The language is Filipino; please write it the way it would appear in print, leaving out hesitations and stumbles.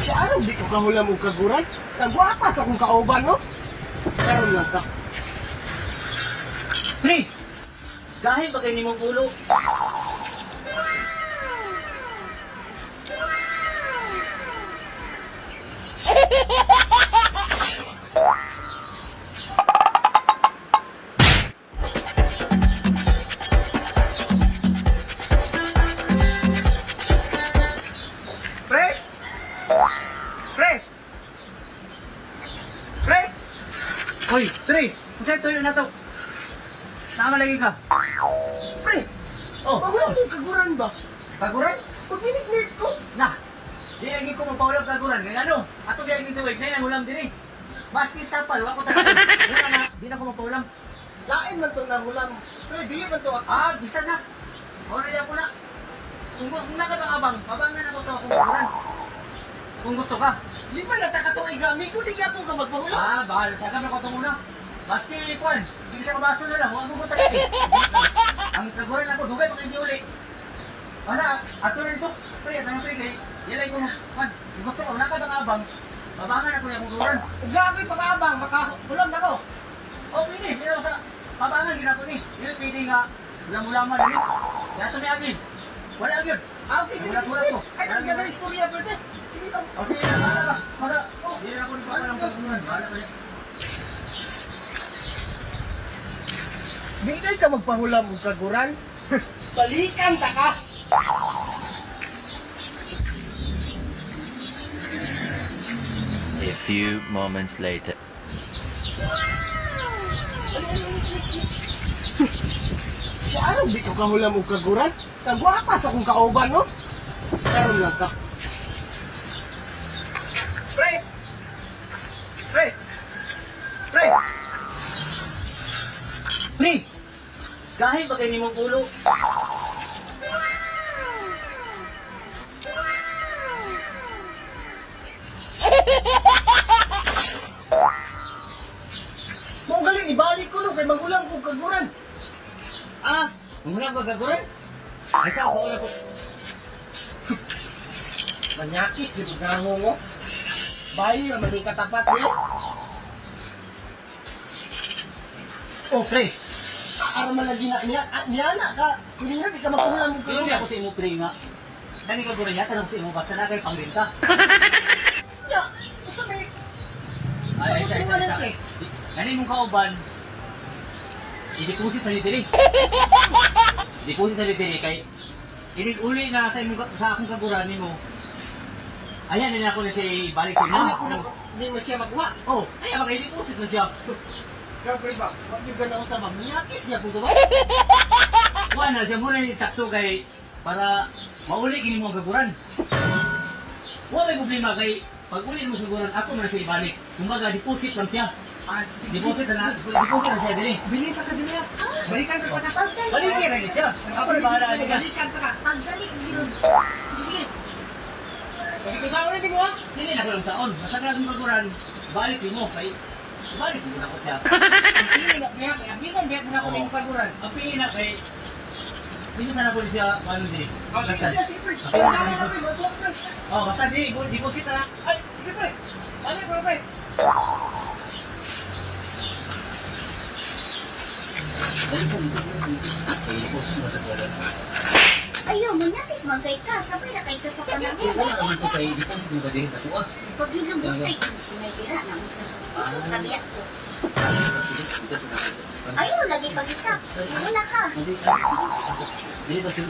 Siya di ko kahula mong kaguran. Nagwapa sa kong kauban, no? Karon lang ka. Pre! Gahil ba kayo ni mong ulo? Pre! Pre! Pre! Hoy, Pre! Masaya tuyo na to. Sama lagi ka. Pre! Oh, Mahula mong kaguran ba? kaguran? Pag minit-minit ko. Na! Di lagi ko mapaulang kaguran. Kaya ano? Ato di lagi tuwig. Ngayon ang ulam diri. Maski sapal, wako talaga. Wala na, di na ko mapaulang. Lain man to na hulam. Pre, dili man to ako. Ah, bisa na. Wala na po na. Kung nakabang abang, abangan ako to akong kaguran. Kung gusto ka. Di ba natakatuig kami? Kung di ka po ka magpahula. Ah, bahala. Taka na ko ito muna. Maski, Kwan, sige sa kabaso na lang. Huwag mo ko talaga. Ang kaguran ako, dugay pang hindi uli. Wala, ato rin ito. Pre, ato na pre, kay. Yalay ko, Kwan, kung gusto ko, nakabang abang. Abangan ako yung kaguran. Kung gabi pag-abang, makahulam na ko. Oh, pwede. Pero sa abangan, ginako ni. Hindi pwede nga. Ulam-ulaman rin. Kaya ito may agin. Wala agin. Ah, okay, sige, sige. Wala ko. Ay, nagkagala istorya, pwede. Sige, O sige, bahala ka. Bahala. Hindi na ako rin pa ng kaguran. Bahala ka rin. Di ka magpahulam mong kaguran. Balikan ta ka. A few moments later. Siya di ko kahulam mong kaguran. Nagwapa sa kong kauban, no? Karon lang ka. Pre! Pre! Pre! Pre! Gahil ba kayo ni mong ulo? Mau galing, ibalik ko no, kay magulang kong kaguran. Ah, muna ko gaguran? Ay, sa ako ko. Manyakis, di ba mo? Bayi, ramali katapat, eh. Oh, pre. Ara man lagi na niya na ka. Kunin na di ka makuhulam mong Pero kaguran. ako sa imo pre nga. Dani gaguran niya, tanong sa imo, basta na kayo pangbenta. Ya, usa may Ay, Sa ay, kutuan ay, na, pre. ay. Gani mong kauban, i-deposit sa literi. Deposit sa literi kay uli na sa imong sa akong kaguran nimo. Ayan na ako na siya ibalik sa imo. Anak ko na, di mo siya magwa. Oh, ay maka i-deposit na siya. Kapre ba? Wag yung ganaw sa ba? Manyakis niya kung ba? Kuha na siya muna yung sakto kay para mauli gini mo ang kaguran. Wala may problema kay pag uli mo kaguran, ako na siya ibalik. Kumbaga, deposit lang siya. Ah, Deposit na siya din. Bilhin sa kanila. Balikan ka pa ka. Balikin na siya. Ako na bahala ka. Balikan ka. Pagdalik yun. Sige, sige. Kasi kung sa ulit mo ha? Hindi na ko lang saon. Basta ka ng kaguran, balik mo. Kay, balik mo na ko siya. Ang pili na biyak. Ang bigan biyak mo na ako ng kaguran. Ang pili na kay, hindi sana po siya, ano din. Oh, sige siya, sige pre. Wala na pre, wag pre. Oh, basta di, deposit na. Ay, sige pre. Balik pre pre. Ayaw, manyakis man kay ka. Sabay na kay ka sa panahon. Wala naman ko kay deposit mo ba din sa tuwa. Pag hinabutay ko, sinagira na mo sa kabiyak ko. Ayaw, lagi pagkita. Wala ka. Hindi, sige.